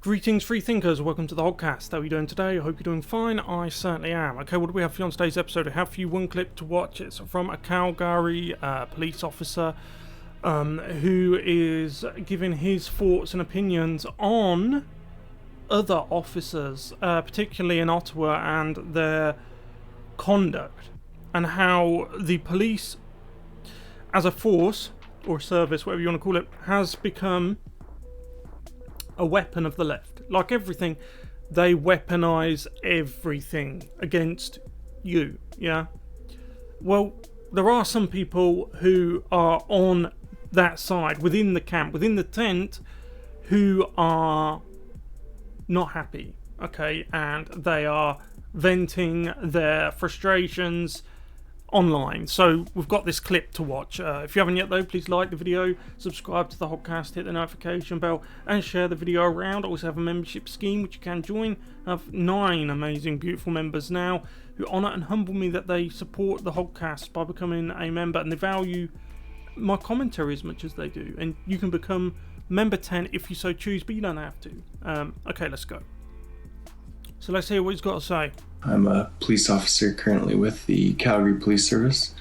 Greetings, free thinkers. Welcome to the Hoggcast. How are you doing today? I hope you're doing fine. I certainly am. Okay, what do we have for you on today's episode? I have for you one clip to watch. It's from a Calgary police officer who is giving his thoughts and opinions on other officers, particularly in Ottawa, and their conduct, and how the police as a force or service, whatever you want to call it, has become a weapon of the left. Like everything, they weaponize everything against you, yeah? Well, there are some people who are on that side, within the camp, within the tent, who are not happy, okay? And they are venting their frustrations online. So we've got this clip to watch. If you haven't yet though, please like the video, subscribe to the Hoggcast, hit the notification bell, and share the video around. I also have a membership scheme which you can join. I have 9 amazing, beautiful members now who honour and humble me that they support the Hoggcast by becoming a member, and they value my commentary as much as they do. And you can become member 10 if you so choose, but you don't have to. Okay, let's go. So let's hear what he's got to say. I'm a police officer currently with the Calgary Police Service.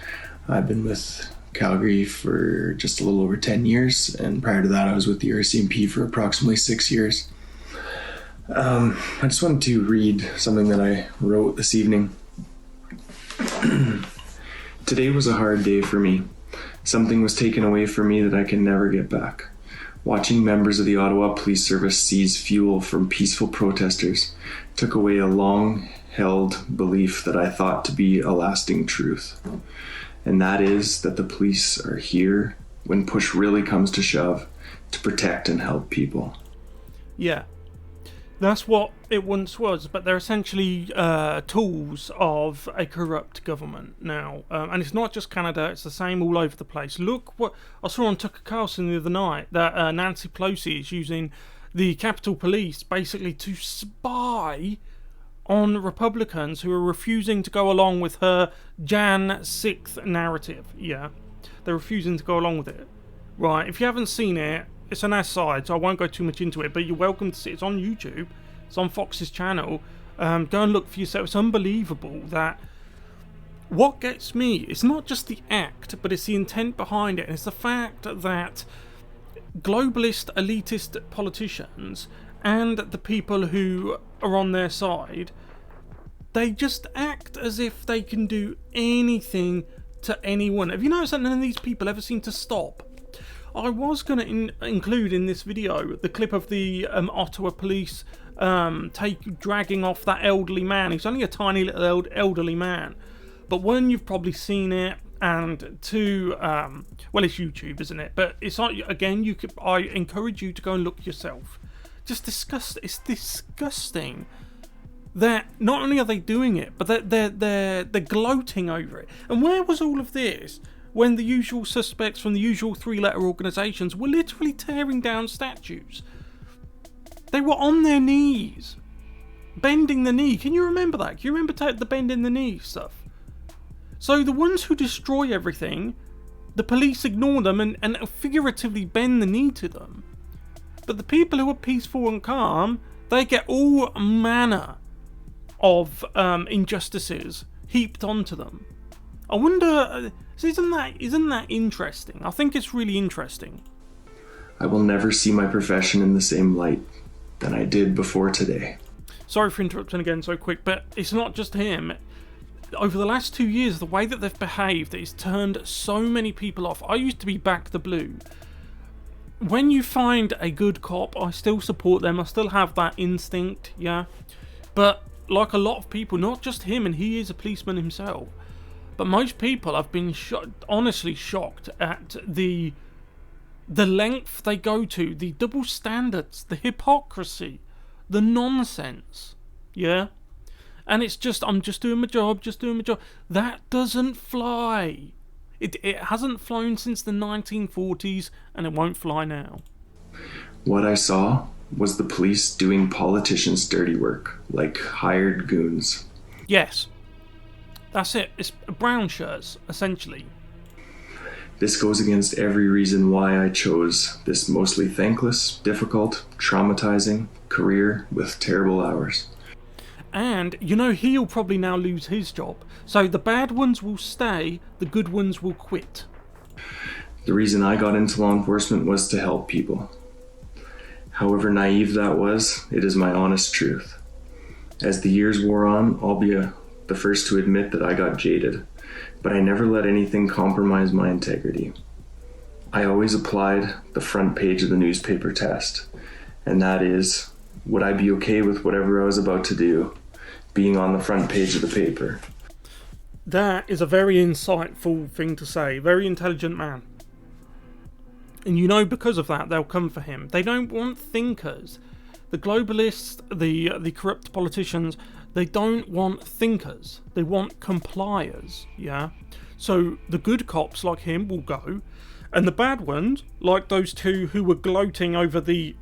I've been with Calgary for just a little over 10 years, and prior to that I was with the RCMP for approximately 6 years. I just wanted to read something that I wrote this evening. Today was a hard day for me. Something was taken away from me that I can never get back. Watching members of the Ottawa Police Service seize fuel from peaceful protesters took away a long-held belief that I thought to be a lasting truth. And that is that the police are here, when push really comes to shove, to protect and help people. Yeah, that's what it once was, but they're essentially tools of a corrupt government now. And it's not just Canada, it's the same all over the place. Look what I saw on Tucker Carlson the other night, that Nancy Pelosi is using the Capitol Police basically to spy on Republicans who are refusing to go along with her Jan 6th narrative. Yeah, they're refusing to go along with it. Right, if you haven't seen it, it's an aside, so I won't go too much into it, but you're welcome to see it. It's on YouTube. It's on Fox's channel. Go and look for yourself. It's unbelievable that what gets me, it's not just the act, but it's the intent behind it. And it's the fact that globalist, elitist politicians and the people who are on their side, they just act as if they can do anything to anyone. Have you noticed that none of these people ever seem to stop? I was going to include in this video the clip of the Ottawa police dragging off that elderly man. He's only a tiny little elderly man. But one, you've probably seen it, and 2, well, it's YouTube, isn't it? But it's not, again, I encourage you to go and look yourself. Just disgust. It's disgusting that not only are they doing it, but they're gloating over it. And where was all of this when the usual suspects from the usual 3-letter organisations were literally tearing down statues? They were on their knees, bending the knee. Can you remember that? Can you remember the bending the knee stuff? So the ones who destroy everything, the police ignore them and figuratively bend the knee to them. But the people who are peaceful and calm, they get all manner of injustices heaped onto them. I wonder, isn't that interesting? I think it's really interesting. I will never see my profession in the same light than I did before today. Sorry for interrupting again so quick, but it's not just him. Over the last 2 years, the way that they've behaved has turned so many people off. I used to be back the blue. When you find a good cop, I still support them. I still have that instinct, yeah. But like a lot of people, not just him, and he is a policeman himself, but most people have been honestly shocked at the length they go to, the double standards, the hypocrisy, the nonsense, yeah? And it's just, I'm just doing my job. That doesn't fly. It hasn't flown since the 1940s, and it won't fly now. What I saw was the police doing politicians' dirty work, like hired goons. Yes. That's it. It's brown shirts, essentially. This goes against every reason why I chose this mostly thankless, difficult, traumatizing career with terrible hours. And, you know, he'll probably now lose his job. So the bad ones will stay, the good ones will quit. The reason I got into law enforcement was to help people. However naive that was, it is my honest truth. As the years wore on, I'll be the first to admit that I got jaded, but I never let anything compromise my integrity. I always applied the front page of the newspaper test, and that is, would I be okay with whatever I was about to do being on the front page of the paper? That is a very insightful thing to say. Very intelligent man. And you know, because of that, they'll come for him. They don't want thinkers. The globalists, the corrupt politicians, they don't want thinkers. They want compliers, yeah? So the good cops like him will go, and the bad ones, like those two who were gloating over the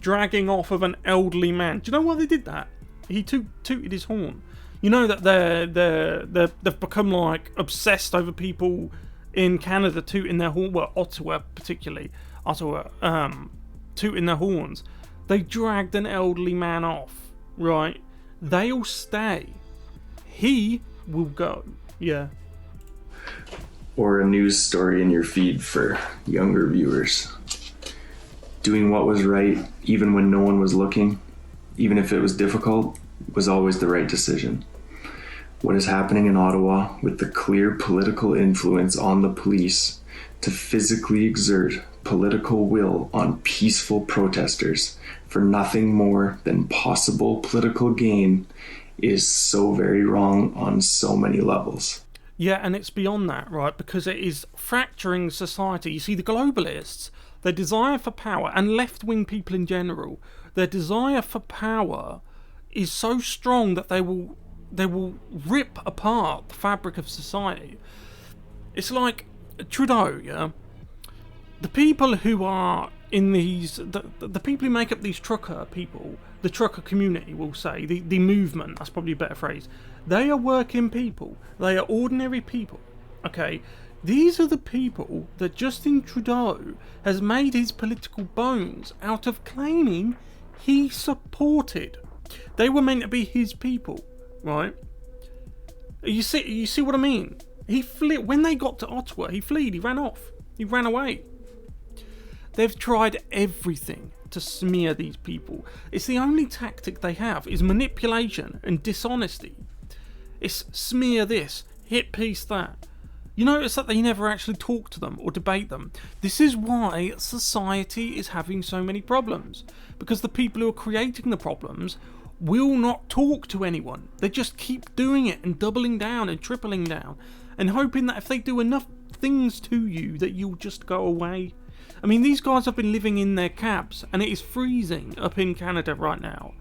dragging off of an elderly man. Do you know why they did that? He tooted his horn. You know that they've become like obsessed over people in Canada tooting their horn. Well, Ottawa particularly, tooting their horns. They dragged an elderly man off, right? They'll stay. He will go. Yeah. Or a news story in your feed for younger viewers. Doing what was right, even when no one was looking, even if it was difficult, was always the right decision. What is happening in Ottawa with the clear political influence on the police to physically exert political will on peaceful protesters for nothing more than possible political gain is so very wrong on so many levels. Yeah, and it's beyond that, right? Because it is fracturing society. You see, the globalists, their desire for power, and left-wing people in general, their desire for power is so strong that they will rip apart the fabric of society. It's like Trudeau, yeah? The people who are in these... The people who make up these trucker people, the trucker community, we'll say, the movement, that's probably a better phrase, they are working people. They are ordinary people, okay? These are the people that Justin Trudeau has made his political bones out of claiming he supported. They were meant to be his people, right? You see what I mean? He fled when they got to Ottawa. He fled. He ran off. He ran away. They've tried everything to smear these people. It's the only tactic they have is manipulation and dishonesty. It's smear this, hit piece that. You notice that they never actually talk to them or debate them. This is why society is having so many problems. Because the people who are creating the problems will not talk to anyone. They just keep doing it and doubling down and tripling down and hoping that if they do enough things to you that you'll just go away. I mean, these guys have been living in their cabs and it is freezing up in Canada right now.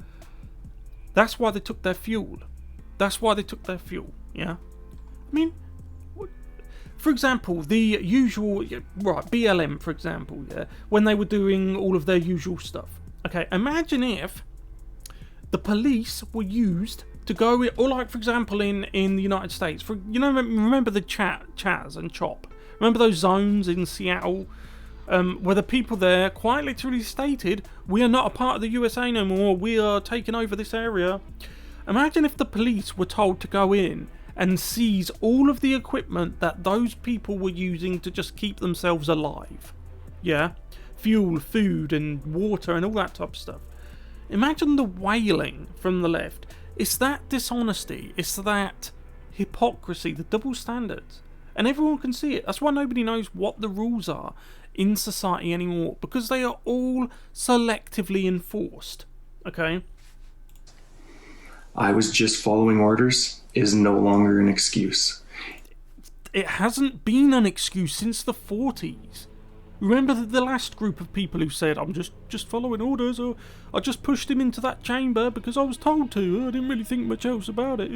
That's why they took their fuel. Yeah? I mean, for example, the usual, right, BLM, for example, yeah, when they were doing all of their usual stuff. Okay, imagine if the police were used to go, or like, for example, in the United States, remember the Chaz and Chop? Remember those zones in Seattle where the people there quite literally stated, we are not a part of the USA no more, we are taking over this area. Imagine if the police were told to go in and seize all of the equipment that those people were using to just keep themselves alive. Yeah? Fuel, food, and water, and all that type of stuff. Imagine the wailing from the left. It's that dishonesty. It's that hypocrisy, the double standards. And everyone can see it. That's why nobody knows what the rules are in society anymore. Because they are all selectively enforced. Okay? I was just following orders is no longer an excuse. It hasn't been an excuse since the 40s. Remember the last group of people who said, I'm just following orders, or I just pushed him into that chamber because I was told to. I didn't really think much else about it.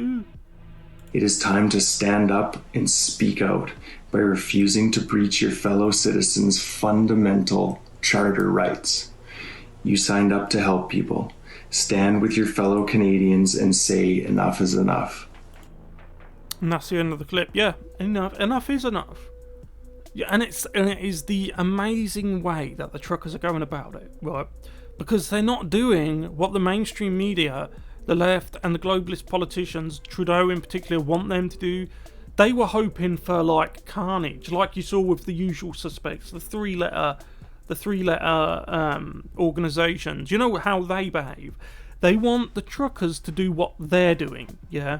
It is time to stand up and speak out by refusing to breach your fellow citizens' fundamental charter rights. You signed up to help people. Stand with your fellow Canadians and say enough is enough. And that's the end of the clip. Yeah, enough is enough. Yeah, and it is the amazing way that the truckers are going about it, right? Because they're not doing what the mainstream media, the left, and the globalist politicians, Trudeau in particular, want them to do. They were hoping for like carnage, like you saw with the usual suspects, the three-letter organisations. You know how they behave. They want the truckers to do what they're doing, yeah,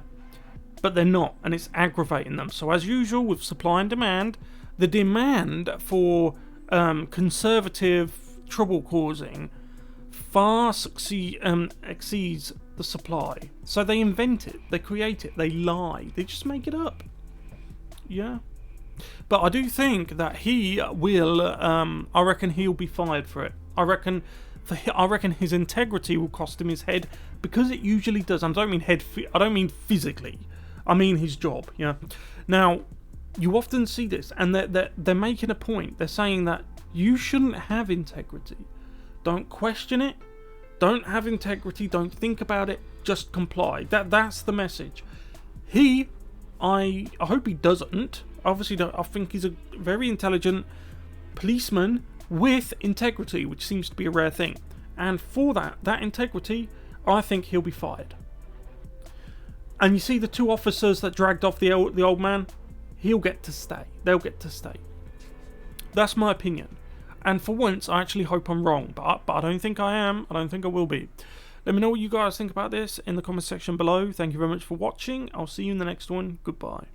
but they're not, and it's aggravating them. So as usual with supply and demand, the demand for conservative trouble causing far exceeds the supply. So they invent it, they create it, they lie, they just make it up. Yeah. But I do think that he will, I reckon he'll be fired for it. I reckon his integrity will cost him his head, because it usually does. I don't mean I don't mean physically. I mean his job, yeah. Now, you often see this, and they're making a point. They're saying that you shouldn't have integrity. Don't question it. Don't have integrity. Don't think about it. Just comply. That's the message. I hope he doesn't. Obviously, I think he's a very intelligent policeman with integrity, which seems to be a rare thing. And for that integrity, I think he'll be fired. And you see the two officers that dragged off the old man? He'll get to stay. They'll get to stay. That's my opinion. And for once, I actually hope I'm wrong, but I don't think I am. I don't think I will be. Let me know what you guys think about this in the comment section below. Thank you very much for watching. I'll see you in the next one. Goodbye.